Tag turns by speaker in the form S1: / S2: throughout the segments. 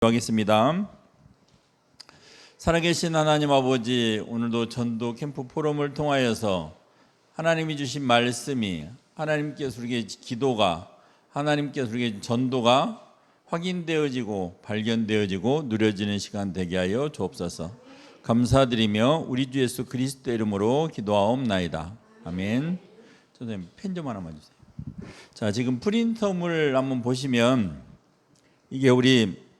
S1: 하겠습니다. 살아계신 하나님 아버지, 오늘도 전도 캠프 포럼을 통하여서 하나님이 주신 말씀이 하나님께서 우리에게 기도가 하나님께서 우리에게 전도가 확인되어지고 발견되어지고 누려지는 시간 되게 하여 주옵소서. 감사드리며 우리 주 예수 그리스도의 이름으로 기도하옵나이다. 아멘. 선생님 펜 좀 하나만 주세요. 자, 지금 프린터물 한번 보시면 이게 우리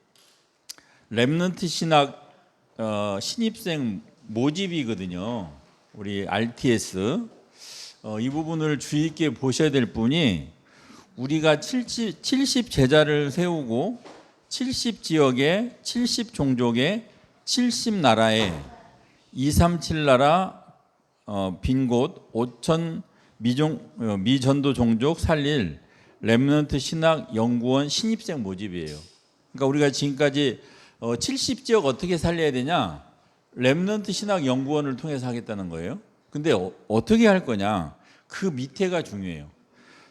S1: 렘넌트 신학 신입생 모집이거든요. 우리 RTS 이 부분을 주의 있게 보셔야 될 분이 우리가 70 제자를 세우고 70 지역에 70 종족에 70 나라에 237 나라 빈 곳 5천 미전도 종족 살릴 렘넌트 신학 연구원 신입생 모집이에요. 그러니까 우리가 지금까지 70지역 어떻게 살려야 되냐? 렘넌트 신학 연구원을 통해서 하겠다는 거예요. 근데 어떻게 할 거냐? 그 밑에가 중요해요.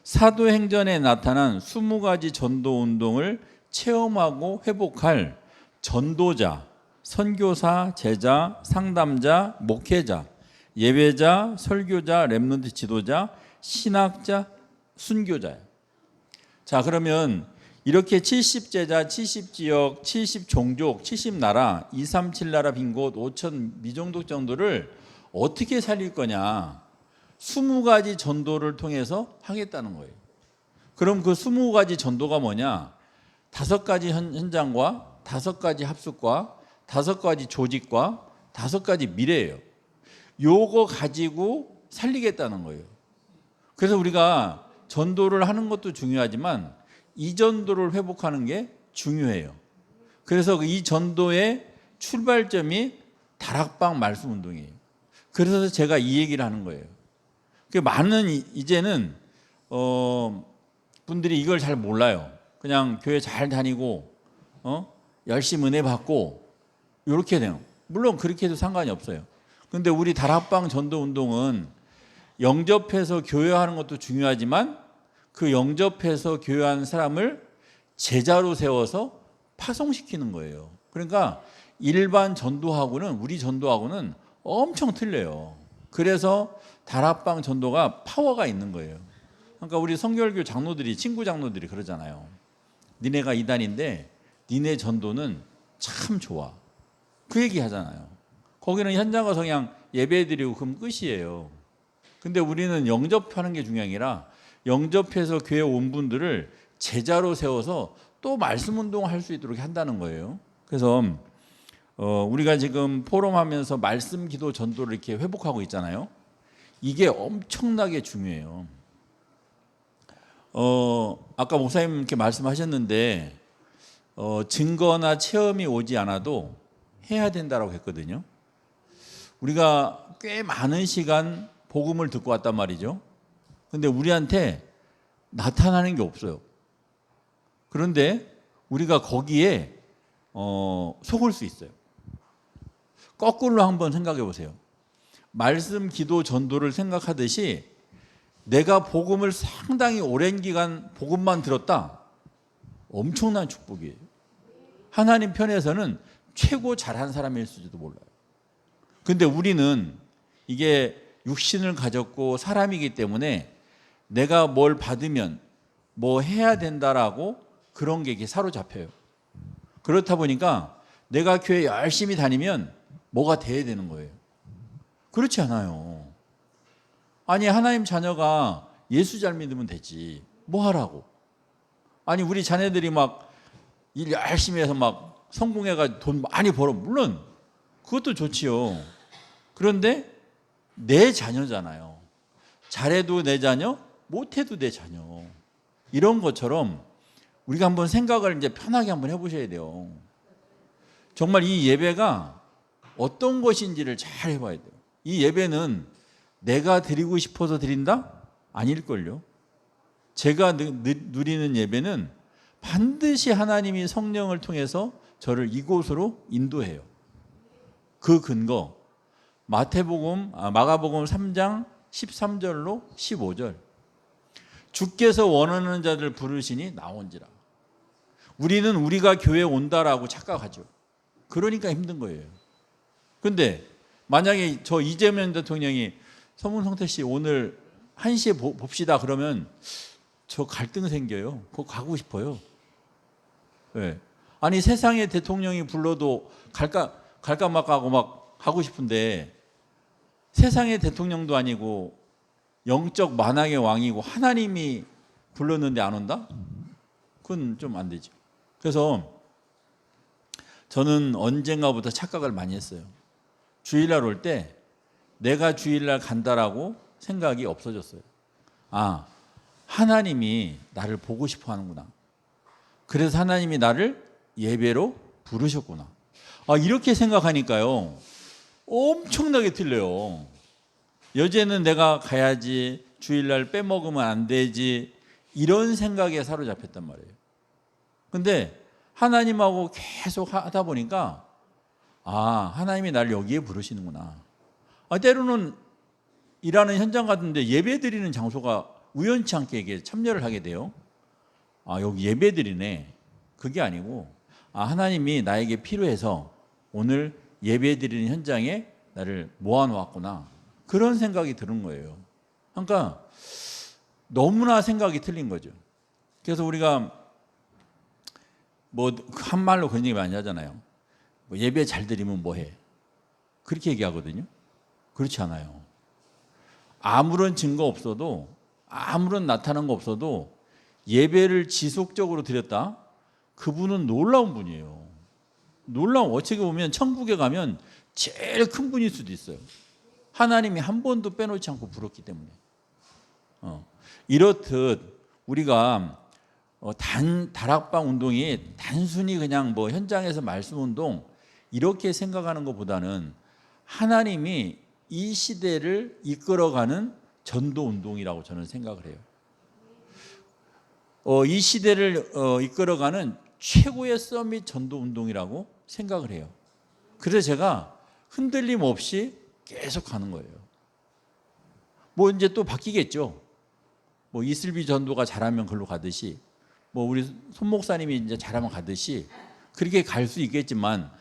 S1: 사도행전에 나타난 20가지 전도 운동을 체험하고 회복할 전도자, 선교사, 제자, 상담자, 목회자, 예배자, 설교자, 렘넌트 지도자, 신학자, 순교자예요. 자, 그러면 이렇게 70제자, 70지역, 70종족, 70나라, 237 나라 빈 곳, 5천 미종족 정도를 어떻게 살릴 거냐? 20가지 전도를 통해서 하겠다는 거예요. 그럼 그 20가지 전도가 뭐냐? 5가지 현장과 5가지 합숙과 5가지 조직과 5가지 미래예요. 요거 가지고 살리겠다는 거예요. 그래서 우리가 전도를 하는 것도 중요하지만 이 전도를 회복하는 게 중요해요. 그래서 이 전도의 출발점이 다락방 말씀 운동이에요. 그래서 제가 이 얘기를 하는 거예요. 많은 이제는 분들이 이걸 잘 몰라요. 그냥 교회 잘 다니고 열심히 은혜 받고 이렇게 돼요. 물론 그렇게 해도 상관이 없어요. 그런데 우리 다락방 전도 운동은 영접해서 교회하는 것도 중요하지만 그 영접해서 교회하는 사람을 제자로 세워서 파송시키는 거예요. 그러니까 일반 전도하고는 우리 전도하고는 엄청 틀려요. 그래서 다락방 전도가 파워가 있는 거예요. 그러니까 우리 성결교 장로들이 친구 장로들이 그러잖아요. 니네가 이단인데 니네 전도는 참 좋아. 그 얘기 하잖아요. 거기는 현장 가서 그냥 예배드리고 그럼 끝이에요. 근데 우리는 영접하는 게 중요한 게 아니라 영접해서 교회 온 분들을 제자로 세워서 또 말씀 운동할 수 있도록 한다는 거예요. 그래서 우리가 지금 포럼하면서 말씀 기도 전도를 이렇게 회복하고 있잖아요. 이게 엄청나게 중요해요. 아까 목사님 이렇게 말씀하셨는데 증거나 체험이 오지 않아도 해야 된다고 했거든요. 우리가 꽤 많은 시간 복음을 듣고 왔단 말이죠. 근데 우리한테 나타나는 게 없어요. 그런데 우리가 거기에 속을 수 있어요. 거꾸로 한번 생각해 보세요. 말씀, 기도, 전도를 생각하듯이 내가 복음을 상당히 오랜 기간 복음만 들었다. 엄청난 축복이에요. 하나님 편에서는 최고 잘한 사람일지도 몰라요. 근데 우리는 이게 육신을 가졌고 사람이기 때문에 내가 뭘 받으면 뭐 해야 된다라고 그런 게 사로잡혀요. 그렇다 보니까 내가 교회 열심히 다니면 뭐가 돼야 되는 거예요. 그렇지 않아요. 아니, 하나님 자녀가 예수 잘 믿으면 되지. 뭐 하라고? 아니, 우리 자녀들이 막 일 열심히 해서 막 성공해가지고 돈 많이 벌어. 물론 그것도 좋지요. 그런데 내 자녀잖아요. 잘해도 내 자녀, 못해도 내 자녀. 이런 것처럼 우리가 한번 생각을 이제 편하게 한번 해보셔야 돼요. 정말 이 예배가 어떤 것인지를 잘 해봐야 돼요. 이 예배는 내가 드리고 싶어서 드린다? 아닐걸요. 제가 누리는 예배는 반드시 하나님이 성령을 통해서 저를 이곳으로 인도해요. 그 근거 마가복음 3장 13절로 15절. 주께서 원하는 자들 부르시니 나온지라. 우리는 우리가 교회에 온다라고 착각하죠. 그러니까 힘든 거예요. 근데 만약에 저 이재명 대통령이 서문성태 씨 오늘 1시에 봅시다 그러면 저 갈등 생겨요. 그거 가고 싶어요. 네. 아니 세상에 대통령이 불러도 갈까 말까 하고 막 하고 싶은데 세상의 대통령도 아니고 영적 만왕의 왕이고 하나님이 불렀는데 안 온다? 그건 좀 안 되죠. 그래서 저는 언젠가부터 착각을 많이 했어요. 주일날 올 때 내가 주일날 간다라고 생각이 없어졌어요. 아, 하나님이 나를 보고 싶어 하는구나. 그래서 하나님이 나를 예배로 부르셨구나. 아, 이렇게 생각하니까요. 엄청나게 틀려요. 여제는 내가 가야지, 주일날 빼먹으면 안 되지, 이런 생각에 사로잡혔단 말이에요. 근데 하나님하고 계속 하다 보니까 아, 하나님이 나를 여기에 부르시는구나. 아, 때로는 일하는 현장 같은데 예배 드리는 장소가 우연치 않게 이게 참여를 하게 돼요. 아, 여기 예배 드리네. 그게 아니고 아, 하나님이 나에게 필요해서 오늘 예배 드리는 현장에 나를 모아놓았구나. 그런 생각이 드는 거예요. 그러니까 너무나 생각이 틀린 거죠. 그래서 우리가 뭐 한 말로 그런 얘기 많이 하잖아요. 뭐 예배 잘 드리면 뭐해? 그렇게 얘기하거든요. 그렇지 않아요. 아무런 증거 없어도 아무런 나타난 거 없어도 예배를 지속적으로 드렸다? 그분은 놀라운 분이에요. 놀라운, 어떻게 보면 천국에 가면 제일 큰 분일 수도 있어요. 하나님이 한 번도 빼놓지 않고 부르기 때문에. 이렇듯 우리가 다락방 운동이 단순히 그냥 뭐 현장에서 말씀 운동 이렇게 생각하는 것보다는 하나님이 이 시대를 이끌어가는 전도 운동이라고 저는 생각을 해요. 이 시대를 이끌어가는 최고의 서밋 전도 운동이라고 생각을 해요. 그래서 제가 흔들림 없이 계속 가는 거예요. 뭐 이제 또 바뀌겠죠. 뭐 이슬비 전도가 잘하면 글로 가듯이, 뭐 우리 손 목사님이 이제 잘하면 가듯이 그렇게 갈 수 있겠지만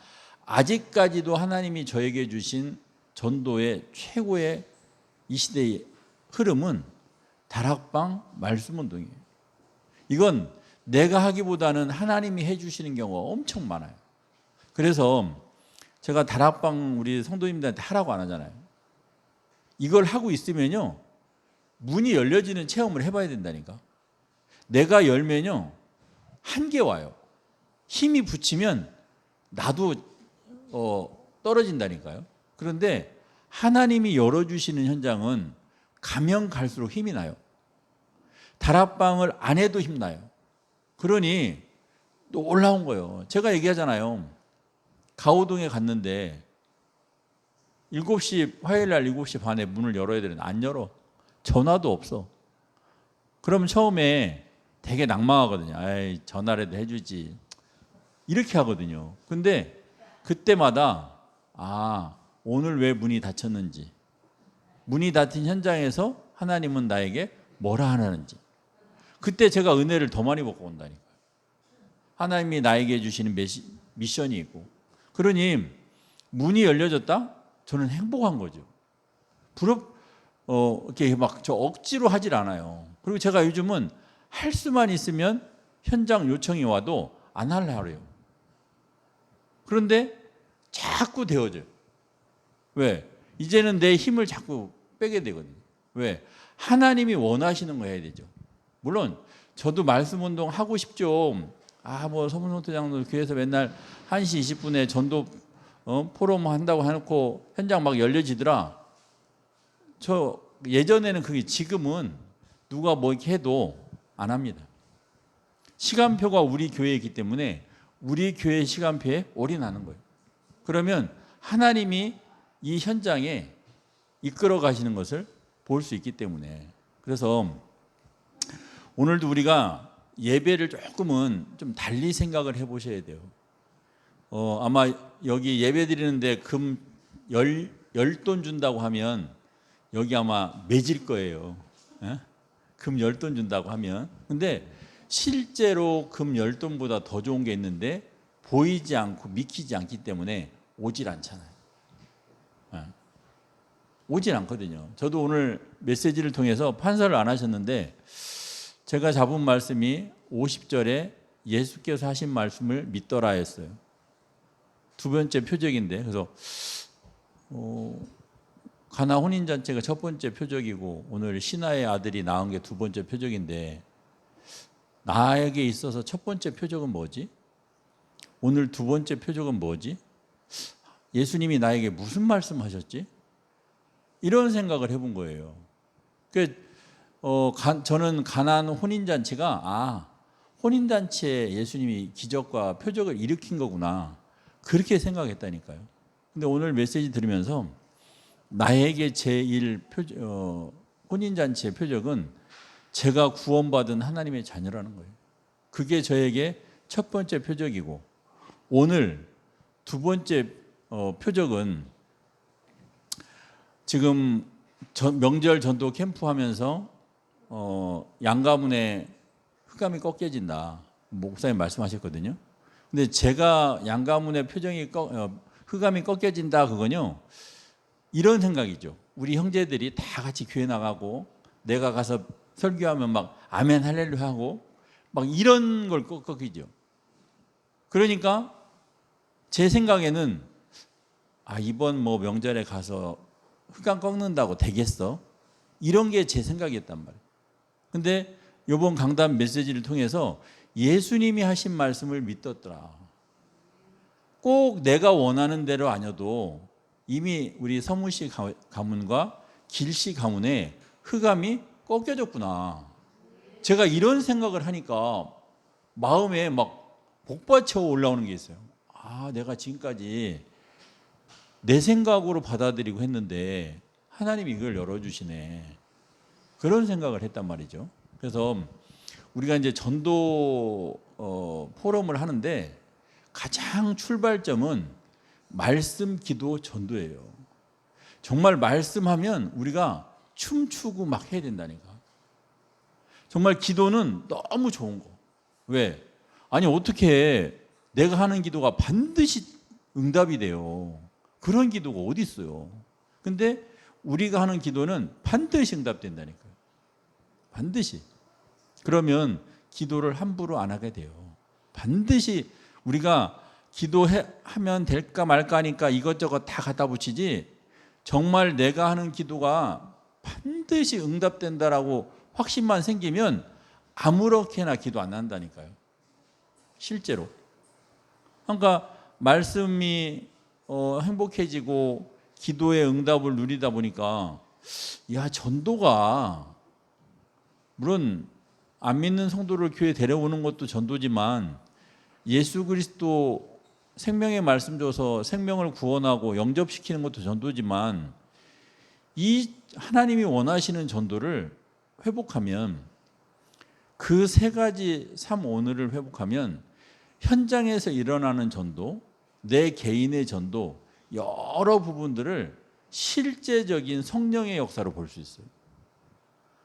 S1: 아직까지도 하나님이 저에게 주신 전도의 최고의 이 시대의 흐름은 다락방 말씀 운동이에요. 이건 내가 하기보다는 하나님이 해주시는 경우가 엄청 많아요. 그래서 제가 다락방 우리 성도님들한테 하라고 안 하잖아요. 이걸 하고 있으면요, 문이 열려지는 체험을 해봐야 된다니까. 내가 열면요, 한계 와요. 힘이 붙이면 나도 떨어진다니까요. 그런데 하나님이 열어주시는 현장은 가면 갈수록 힘이 나요. 다락방을 안 해도 힘나요. 그러니 놀라운 거예요. 제가 얘기하잖아요. 가오동에 갔는데 7시 화요일 날 7시 반에 문을 열어야 되는데 안 열어. 전화도 없어. 그러면 처음에 되게 낭망하거든요. 아이, 전화라도 해주지. 이렇게 하거든요. 근데 그때마다 아, 오늘 왜 문이 닫혔는지, 문이 닫힌 현장에서 하나님은 나에게 뭐라 하는지, 그때 제가 은혜를 더 많이 받고 온다니까요. 하나님이 나에게 주시는 미션이 있고. 그러니 문이 열려졌다? 저는 행복한 거죠. 이렇게 막 저 억지로 하질 않아요. 그리고 제가 요즘은 할 수만 있으면 현장 요청이 와도 안 하려고 해요. 그런데 자꾸 되어져요. 왜? 이제는 내 힘을 자꾸 빼게 되거든요. 왜? 하나님이 원하시는 거 해야 되죠. 물론 저도 말씀 운동 하고 싶죠. 뭐 서문성태 장로 교회에서 맨날 1시 20분에 전도 포럼 한다고 해놓고 현장 막 열려지더라. 저 예전에는 그게, 지금은 누가 뭐 이렇게 해도 안 합니다. 시간표가 우리 교회에 있기 때문에 우리 교회 시간표에 올인하는 거예요. 그러면 하나님이 이 현장에 이끌어 가시는 것을 볼 수 있기 때문에. 그래서 오늘도 우리가 예배를 조금은 좀 달리 생각을 해보셔야 돼요. 아마 여기 예배 드리는데 금 10돈 준다고 하면 여기 아마 매질 거예요. 금 10돈 준다고 하면. 근데 실제로 금 10돈보다 더 좋은 게 있는데 보이지 않고 믿기지 않기 때문에 오질 않잖아요. 오질 않거든요. 저도 오늘 메시지를 통해서 판사를 안 하셨는데 제가 잡은 말씀이 50절에 예수께서 하신 말씀을 믿더라 했어요. 두 번째 표적인데, 그래서 가나 혼인잔치가 첫 번째 표적이고 오늘 신하의 아들이 낳은 게 두 번째 표적인데, 나에게 있어서 첫 번째 표적은 뭐지? 오늘 두 번째 표적은 뭐지? 예수님이 나에게 무슨 말씀하셨지? 이런 생각을 해본 거예요. 저는 가나안 혼인잔치가 혼인잔치에 예수님이 기적과 표적을 일으킨 거구나, 그렇게 생각했다니까요. 근데 오늘 메시지 들으면서 나에게 제1 혼인잔치의 표적은 제가 구원받은 하나님의 자녀라는 거예요. 그게 저에게 첫 번째 표적이고, 오늘 두 번째 표적은 지금 명절 전도 캠프 하면서 양가문의 흑암이 꺾여진다, 목사님 말씀하셨거든요. 근데 제가 양가문의 흑암이 꺾여진다, 그거는요, 이런 생각이죠. 우리 형제들이 다 같이 교회 나가고 내가 가서 설교하면 막 아멘 할렐루야 하고 막 이런 걸 꺾이죠. 그러니까 제 생각에는 이번 명절에 가서 흑암 꺾는다고 되겠어? 이런 게 제 생각이었단 말이에요. 근데 이번 강단 메시지를 통해서 예수님이 하신 말씀을 믿었더라. 꼭 내가 원하는 대로 아니어도 이미 우리 서문시 가문과 길시 가문에 흑암이 꺾여졌구나. 제가 이런 생각을 하니까 마음에 막 복받쳐 올라오는 게 있어요. 내가 지금까지 내 생각으로 받아들이고 했는데 하나님이 이걸 열어주시네, 그런 생각을 했단 말이죠. 그래서 우리가 이제 전도 포럼을 하는데 가장 출발점은 말씀, 기도, 전도예요. 정말 말씀하면 우리가 춤추고 막 해야 된다니까. 정말 기도는 너무 좋은 거. 왜? 어떻게 내가 하는 기도가 반드시 응답이 돼요. 그런 기도가 어디 있어요. 근데 우리가 하는 기도는 반드시 응답된다니까요. 반드시. 그러면 기도를 함부로 안 하게 돼요. 반드시 우리가 기도하면 될까 말까 하니까 이것저것 다 갖다 붙이지, 정말 내가 하는 기도가 반드시 응답된다라고 확신만 생기면 아무렇게나 기도 안 한다니까요. 실제로. 그러니까 말씀이 행복해지고 기도의 응답을 누리다 보니까 전도가, 물론 안 믿는 성도를 교회에 데려오는 것도 전도지만 예수 그리스도 생명의 말씀 줘서 생명을 구원하고 영접시키는 것도 전도지만, 이 하나님이 원하시는 전도를 회복하면, 그 세 가지 삶 오늘을 회복하면 현장에서 일어나는 전도, 내 개인의 전도, 여러 부분들을 실제적인 성령의 역사로 볼 수 있어요.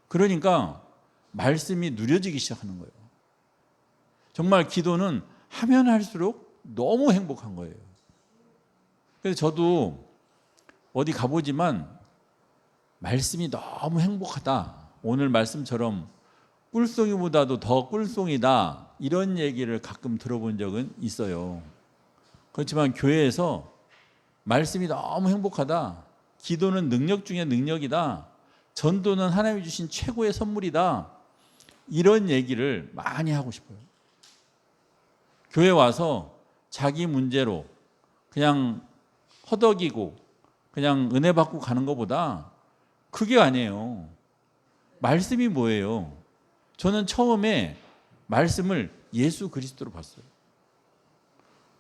S1: 그러니까 말씀이 누려지기 시작하는 거예요. 정말 기도는 하면 할수록 너무 행복한 거예요. 그래서 저도 어디 가보지만 말씀이 너무 행복하다, 오늘 말씀처럼 꿀송이보다도 더 꿀송이다, 이런 얘기를 가끔 들어본 적은 있어요. 그렇지만 교회에서 말씀이 너무 행복하다, 기도는 능력 중에 능력이다, 전도는 하나님이 주신 최고의 선물이다, 이런 얘기를 많이 하고 싶어요. 교회 와서 자기 문제로 그냥 허덕이고 그냥 은혜 받고 가는 것보다 그게 아니에요. 말씀이 뭐예요? 저는 처음에 말씀을 예수 그리스도로 봤어요.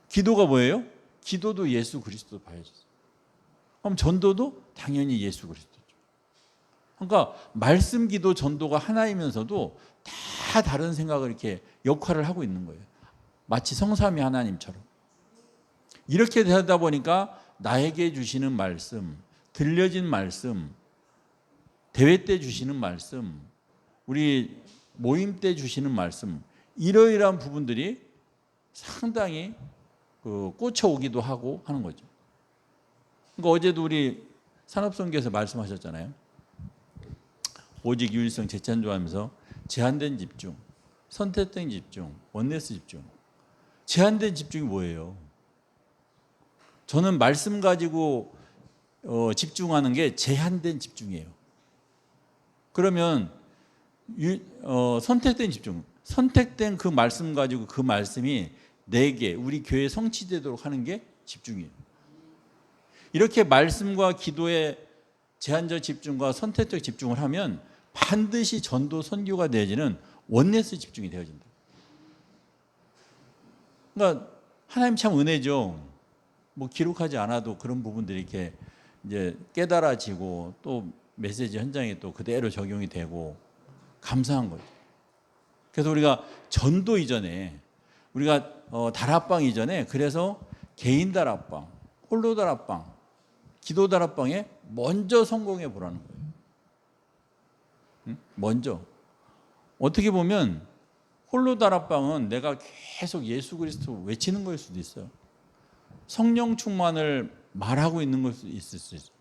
S1: 기도가 뭐예요? 기도도 예수 그리스도로 봐야죠. 그럼 전도도 당연히 예수 그리스도죠. 그러니까 말씀, 기도, 전도가 하나이면서도 다 다른 생각을 이렇게 역할을 하고 있는 거예요. 마치 성삼위 하나님처럼. 이렇게 되다 보니까 나에게 주시는 말씀, 들려진 말씀, 대회 때 주시는 말씀, 우리 모임 때 주시는 말씀, 이러이러한 부분들이 상당히 꽂혀오기도 하고 하는 거죠. 그러니까 어제도 우리 산업선교에서 말씀하셨잖아요. 오직 유일성 재창조하면서 제한된 집중, 선택된 집중, 원네스 집중. 제한된 집중이 뭐예요? 저는 말씀 가지고 집중하는 게 제한된 집중이에요. 그러면 선택된 집중, 선택된 그 말씀 가지고 그 말씀이 내게 우리 교회에 성취되도록 하는 게 집중이에요. 이렇게 말씀과 기도에 제한적 집중과 선택적 집중을 하면 반드시 전도 선교가 되어지는 원네스 집중이 되어진다. 그러니까 하나님 참 은혜죠. 뭐 기록하지 않아도 그런 부분들이 이렇게 이제 깨달아지고 또 메시지 현장에 또 그대로 적용이 되고 감사한 거죠. 그래서 우리가 전도 이전에 우리가 다락방 이전에 그래서 개인 다락방, 홀로 다락방, 기도 다락방에 먼저 성공해 보라는 거예요. 먼저. 어떻게 보면 홀로 다락방은 내가 계속 예수 그리스도 외치는 거일 수도 있어요. 성령 충만을 말하고 있는 걸 수도 있을 수 있어요.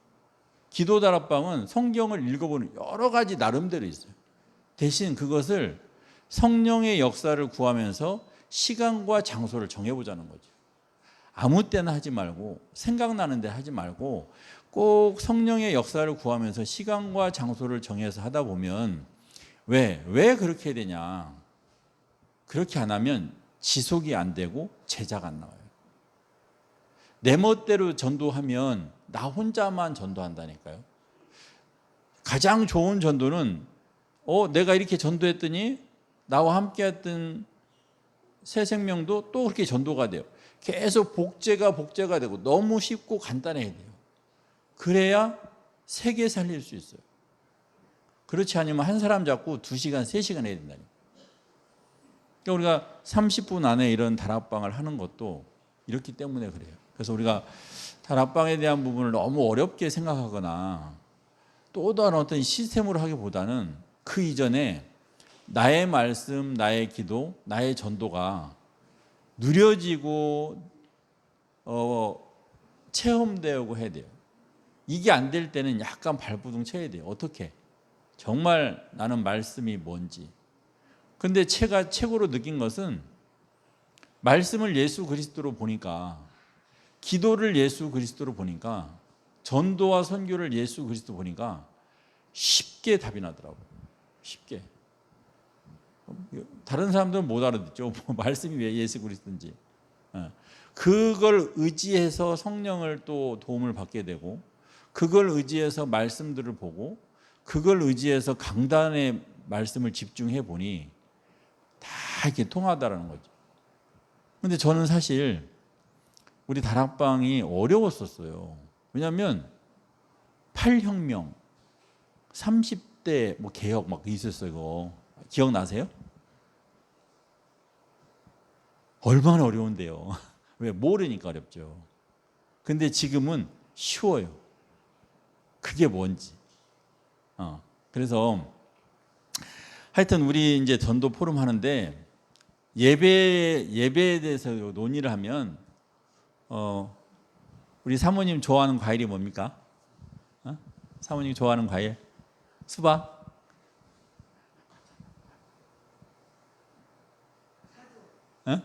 S1: 기도 다락방은 성경을 읽어보는 여러 가지 나름대로 있어요. 대신 그것을 성령의 역사를 구하면서 시간과 장소를 정해보자는 거죠. 아무 때나 하지 말고 생각나는 데 하지 말고 꼭 성령의 역사를 구하면서 시간과 장소를 정해서 하다 보면 왜 그렇게 해야 되냐. 그렇게 안 하면 지속이 안 되고 제자가 안 나와요. 내 멋대로 전도하면 나 혼자만 전도한다니까요. 가장 좋은 전도는 내가 이렇게 전도했더니 나와 함께 했던 새 생명도 또 그렇게 전도가 돼요. 계속 복제가 되고 너무 쉽고 간단해야 돼요. 그래야 세계 살릴 수 있어요. 그렇지 않으면 한 사람 잡고 2시간, 3시간 해야 된다니까. 그러니까 우리가 30분 안에 이런 다락방을 하는 것도 이렇기 때문에 그래요. 그래서 우리가 다락방에 대한 부분을 너무 어렵게 생각하거나 또 다른 어떤 시스템으로 하기보다는 그 이전에 나의 말씀, 나의 기도, 나의 전도가 누려지고 체험되고 해야 돼요. 이게 안 될 때는 약간 발부둥 쳐야 돼요. 어떻게? 정말 나는 말씀이 뭔지. 근데 제가 최고로 느낀 것은 말씀을 예수 그리스도로 보니까, 기도를 예수 그리스도로 보니까, 전도와 선교를 예수 그리스도 보니까 쉽게 답이 나더라고요. 쉽게. 다른 사람들은 못 알아듣죠. 말씀이 왜 예수 그리스도인지. 그걸 의지해서 성령을 또 도움을 받게 되고, 그걸 의지해서 말씀들을 보고, 그걸 의지해서 강단의 말씀을 집중해 보니 다 이렇게 통하다라는 거죠. 근데 저는 사실 우리 다락방이 어려웠었어요. 왜냐하면 8혁명, 30대 뭐 개혁 막 있었어요. 이거 기억나세요? 얼마나 어려운데요. 왜? 모르니까 어렵죠. 근데 지금은 쉬워요. 그게 뭔지. 그래서 하여튼 우리 이제 전도 포럼 하는데 예배에 대해서 논의를 하면 우리 사모님 좋아하는 과일이 뭡니까? 사모님 좋아하는 과일? 수박?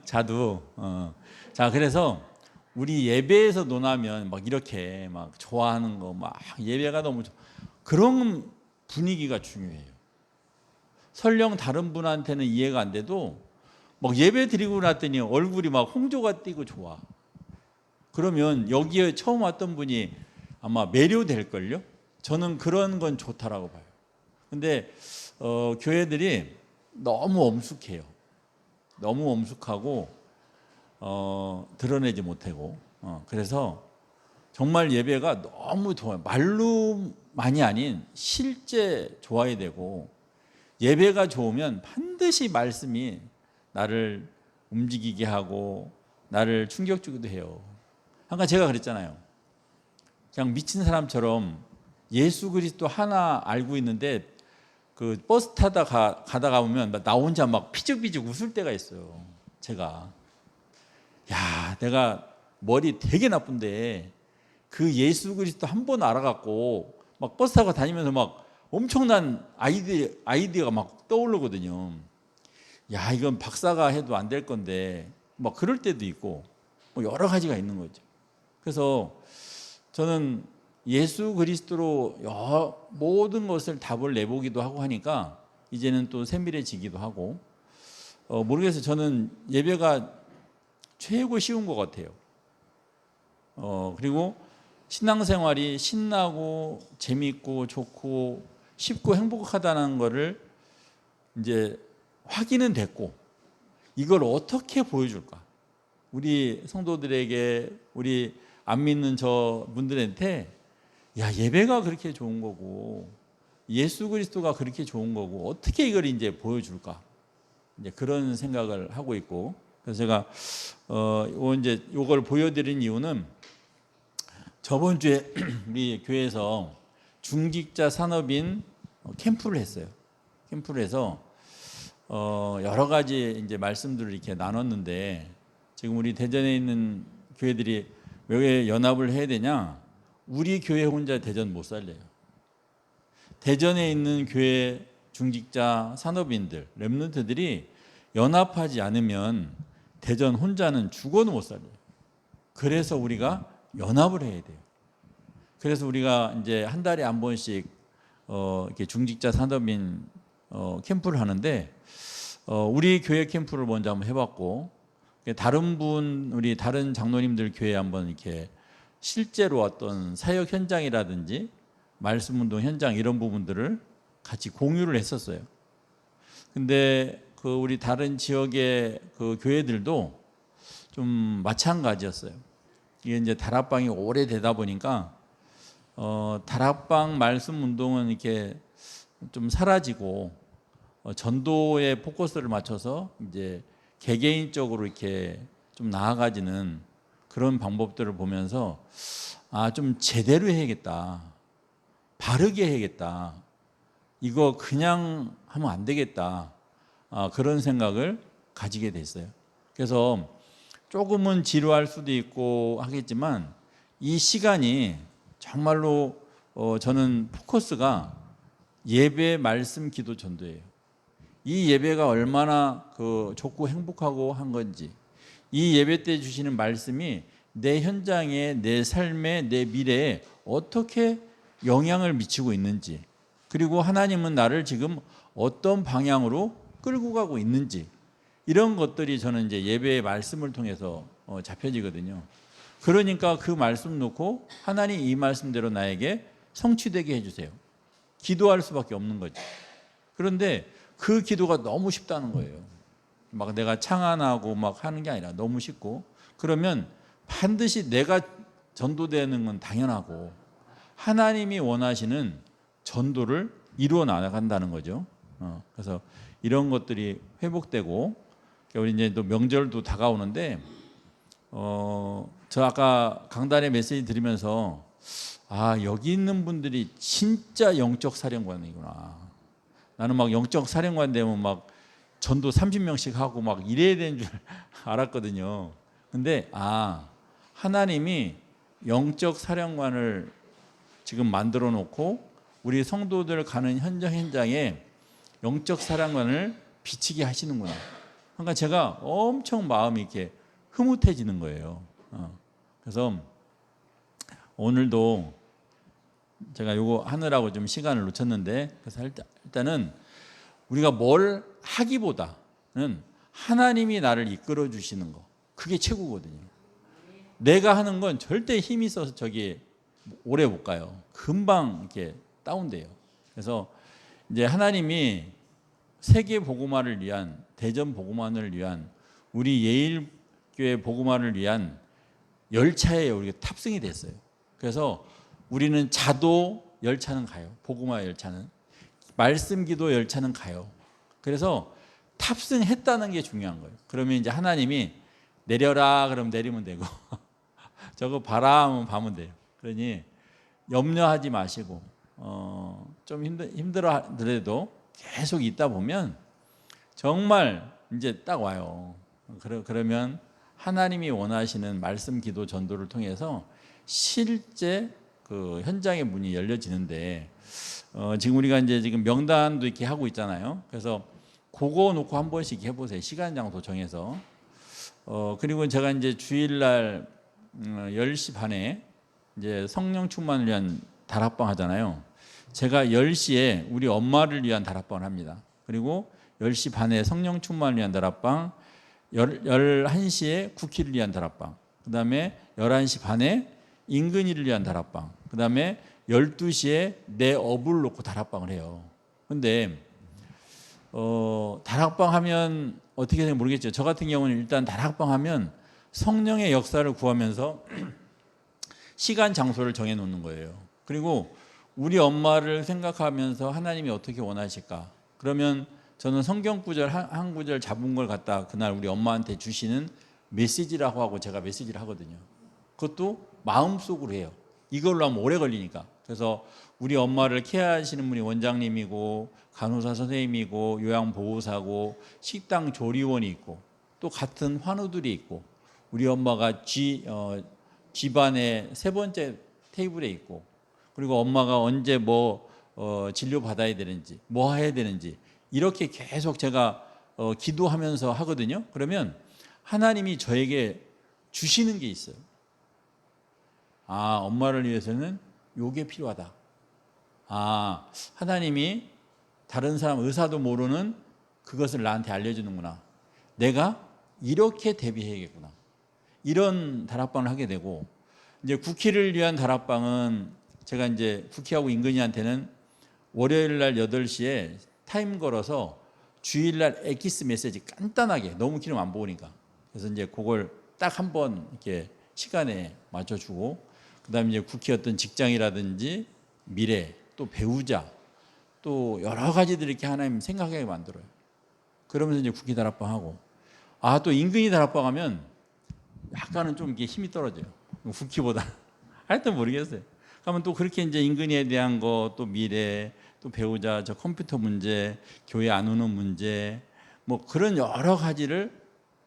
S1: 자두. 자, 그래서 우리 예배에서 논하면 막 이렇게 막 좋아하는 거 막 예배가 너무 그런 분위기가 중요해요. 설령 다른 분한테는 이해가 안 돼도 막 예배 드리고 났더니 얼굴이 막 홍조가 띄고 좋아. 그러면 여기에 처음 왔던 분이 아마 매료될걸요? 저는 그런 건 좋다라고 봐요. 근데 교회들이 너무 엄숙해요. 너무 엄숙하고 드러내지 못하고 그래서 정말 예배가 너무 좋아요. 말로만이 아닌 실제 좋아야 되고, 예배가 좋으면 반드시 말씀이 나를 움직이게 하고 나를 충격 주기도 해요. 아까 제가 그랬잖아요. 그냥 미친 사람처럼 예수 그리스도 하나 알고 있는데 그 버스 가다가 보면 나 혼자 막 피죽피죽 웃을 때가 있어요. 제가 야, 내가 머리 되게 나쁜데 그 예수 그리스도 한 번 알아갖고 막 버스 타고 다니면서 막 엄청난 아이디어가 막 떠오르거든요. 야, 이건 박사가 해도 안 될 건데 막 그럴 때도 있고 뭐 여러 가지가 있는 거죠. 그래서 저는 예수 그리스도로 모든 것을 답을 내보기도 하고 하니까 이제는 또 세밀해지기도 하고 모르겠어요. 저는 예배가 최고 쉬운 것 같아요. 그리고 신앙생활이 신나고 재밌고 좋고 쉽고 행복하다는 거를 이제 확인은 됐고 이걸 어떻게 보여줄까? 우리 성도들에게 우리 안 믿는 저 분들한테 야, 예배가 그렇게 좋은 거고 예수 그리스도가 그렇게 좋은 거고 어떻게 이걸 이제 보여줄까? 이제 그런 생각을 하고 있고 그래서 제가 이제 이걸 보여드린 이유는 저번 주에 우리 교회에서 중직자 산업인 캠프를 했어요. 캠프를 해서 여러 가지 이제 말씀들을 이렇게 나눴는데 지금 우리 대전에 있는 교회들이 왜 연합을 해야 되냐? 우리 교회 혼자 대전 못 살려요. 대전에 있는 교회 중직자 산업인들, 렘넌트들이 연합하지 않으면 대전 혼자는 죽어도 못 살려요. 그래서 우리가 연합을 해야 돼요. 그래서 우리가 이제 한 달에 한 번씩 이렇게 중직자 산업인 캠프를 하는데 우리 교회 캠프를 먼저 한번 해봤고 우리 다른 장로님들 교회 한번 이렇게 실제로 어떤 사역 현장이라든지 말씀 운동 현장 이런 부분들을 같이 공유를 했었어요. 근데 그 우리 다른 지역의 그 교회들도 좀 마찬가지였어요. 이게 이제 다락방이 오래되다 보니까 다락방 말씀 운동은 이렇게 좀 사라지고 전도에 포커스를 맞춰서 이제 개개인적으로 이렇게 좀 나아가지는 그런 방법들을 보면서 좀 제대로 해야겠다. 바르게 해야겠다. 이거 그냥 하면 안 되겠다. 그런 생각을 가지게 됐어요. 그래서 조금은 지루할 수도 있고 하겠지만 이 시간이 정말로 저는 포커스가 예배, 말씀, 기도, 전도예요. 이 예배가 얼마나 좋고 행복하고 한 건지 이 예배 때 주시는 말씀이 내 현장에 내 삶에 내 미래에 어떻게 영향을 미치고 있는지 그리고 하나님은 나를 지금 어떤 방향으로 끌고 가고 있는지 이런 것들이 저는 이제 예배의 말씀을 통해서 잡혀지거든요. 그러니까 그 말씀 놓고 하나님 이 말씀대로 나에게 성취되게 해주세요. 기도할 수밖에 없는 거죠. 그런데 그 기도가 너무 쉽다는 거예요. 막 내가 창안하고 막 하는 게 아니라 너무 쉽고 그러면 반드시 내가 전도되는 건 당연하고 하나님이 원하시는 전도를 이루어 나간다는 거죠. 그래서 이런 것들이 회복되고 우리 이제 또 명절도 다가오는데 저 아까 강단에 메시지 드리면서 여기 있는 분들이 진짜 영적 사령관이구나. 나는 막 영적 사령관 되면 막 전도 30명씩 하고 막 이래야 되는 줄 알았거든요. 근데 하나님이 영적 사령관을 지금 만들어 놓고 우리 성도들 가는 현장에 영적 사령관을 비치게 하시는구나. 그러니까 제가 엄청 마음이 이렇게 흐뭇해지는 거예요. 그래서 오늘도 제가 요거 하느라고 좀 시간을 놓쳤는데 그래서 일단은 우리가 뭘 하기보다는 하나님이 나를 이끌어 주시는 거 그게 최고거든요. 내가 하는 건 절대 힘이 있어서 저기 오래 못 가요. 금방 이렇게 다운돼요. 그래서 이제 하나님이 세계 복음화를 위한 대전 복음화를 위한 우리 예일교회 복음화를 위한 열차에 우리가 탑승이 됐어요. 그래서 우리는 자도 열차는 가요. 복음화 열차는 말씀 기도 열차는 가요. 그래서 탑승했다는 게 중요한 거예요. 그러면 이제 하나님이 내려라 그러면 내리면 되고 저거 봐라 하면 봐면 돼요. 그러니 염려하지 마시고 좀 힘들어 하더라도 계속 있다 보면 정말 이제 딱 와요. 그러면 하나님이 원하시는 말씀, 기도, 전도를 통해서 실제 그 현장의 문이 열려지는데, 지금 우리가 이제 지금 명단도 이렇게 하고 있잖아요. 그래서 그거 놓고 한 번씩 해보세요. 시간, 장소 정해서. 그리고 제가 이제 주일날 10시 반에 이제 성령 충만을 위한 다락방 하잖아요. 제가 10시에 우리 엄마를 위한 다락방을 합니다. 그리고 10시 반에 성령 충만을 위한 다락방, 11시에 국희를 위한 다락방, 그 다음에 11시 반에 인근이를 위한 다락방, 그 다음에 12시에 내 업을 놓고 다락방을 해요. 근데 다락방 하면 어떻게 되는지 모르겠죠. 저 같은 경우는 일단 다락방 하면 성령의 역사를 구하면서 시간, 장소를 정해 놓는 거예요. 그리고 우리 엄마를 생각하면서 하나님이 어떻게 원하실까? 그러면 저는 성경 구절 한 구절 잡은 걸 갖다 그날 우리 엄마한테 주시는 메시지라고 하고 제가 메시지를 하거든요. 그것도 마음속으로 해요. 이걸로 하면 오래 걸리니까. 그래서 우리 엄마를 케어하시는 분이 원장님이고 간호사 선생님이고 요양보호사고 식당 조리원이 있고 또 같은 환우들이 있고 우리 엄마가 G반의 세 번째 테이블에 있고 그리고 엄마가 언제 진료 받아야 되는지 뭐 해야 되는지 이렇게 계속 제가 기도하면서 하거든요. 그러면 하나님이 저에게 주시는 게 있어요. 아, 엄마를 위해서는 요게 필요하다. 아, 하나님이 다른 사람 의사도 모르는 그것을 나한테 알려주는구나. 내가 이렇게 대비해야겠구나. 이런 다락방을 하게 되고 이제 국희를 위한 다락방은 제가 이제 국희하고 인근이한테는 월요일 날 8시에 타임 걸어서 주일날 엑기스 메시지 간단하게 너무 기름 안 부으니까 그래서 이제 그걸 딱 한 번 이렇게 시간에 맞춰주고 그다음에 이제 국희 어떤 직장이라든지 미래 또 배우자 또 여러 가지들 이렇게 하나님 생각하게 만들어요. 그러면서 이제 국희 다락방 하고 또 인근이 다락방 하면 약간은 좀 이게 힘이 떨어져요. 국희보다 하여튼 모르겠어요. 그러면 또 그렇게 이제 인근이에 대한 거 또 미래 또 배우자 저 컴퓨터 문제 교회 안 오는 문제 뭐 그런 여러 가지를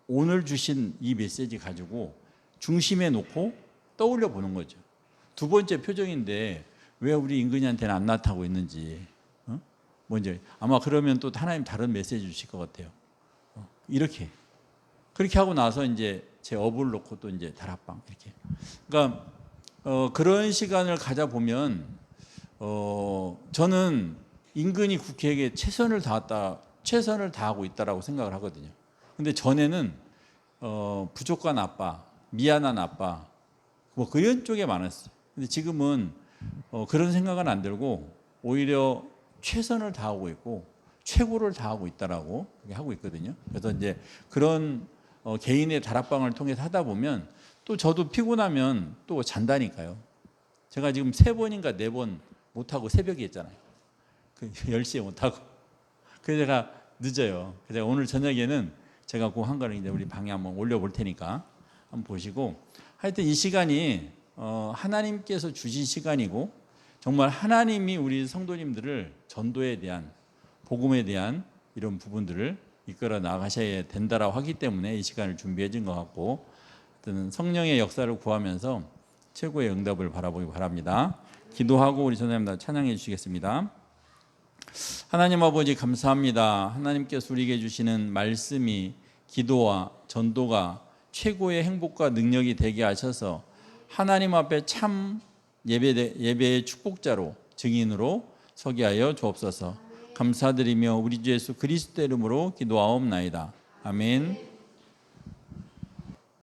S1: 오늘 주신 이 메시지 가지고 중심에 놓고 떠올려 보는 거죠. 두 번째 표정인데 왜 우리 인근이한테는 안 나타나고 있는지 뭔지 아마 그러면 또 하나님 다른 메시지 주실 것 같아요. 이렇게 그렇게 하고 나서 이제 제 업을 놓고 또 이제 다락방 이렇게 그러니까 그런 시간을 가져 보면 저는 인근이 국회에게 최선을 다하고 있다라고 생각을 하거든요. 근데 전에는 부족한 아빠, 미안한 아빠 뭐 그런 쪽에 많았어요. 근데 지금은 그런 생각은 안 들고 오히려 최선을 다하고 있고 최고를 다하고 있다라고 하고 있거든요. 그래서 이제 그런 개인의 다락방을 통해서 하다 보면 또 저도 피곤하면 또 잔다니까요. 제가 지금 3번인가 4번 못하고 새벽에 했잖아요. 10시에 못하고. 그래서 제가 늦어요. 그래서 오늘 저녁에는 제가 그 한 거를 이제 우리 방에 한번 올려볼 테니까 한번 보시고 하여튼 이 시간이 하나님께서 주신 시간이고 정말 하나님이 우리 성도님들을 전도에 대한 복음에 대한 이런 부분들을 이끌어 나가셔야 된다라고 하기 때문에 이 시간을 준비해 준 것 같고 성령의 역사를 구하면서 최고의 응답을 바라보기 바랍니다. 기도하고 우리 선생님 찬양해 주시겠습니다. 하나님 아버지 감사합니다. 하나님께서 우리에게 주시는 말씀이 기도와 전도가 최고의 행복과 능력이 되게 하셔서 하나님 앞에 참 예배의 축복자로 증인으로 서게 하여 주옵소서. 감사드리며 우리 주 예수 그리스도 이름으로 기도하옵나이다. 아멘.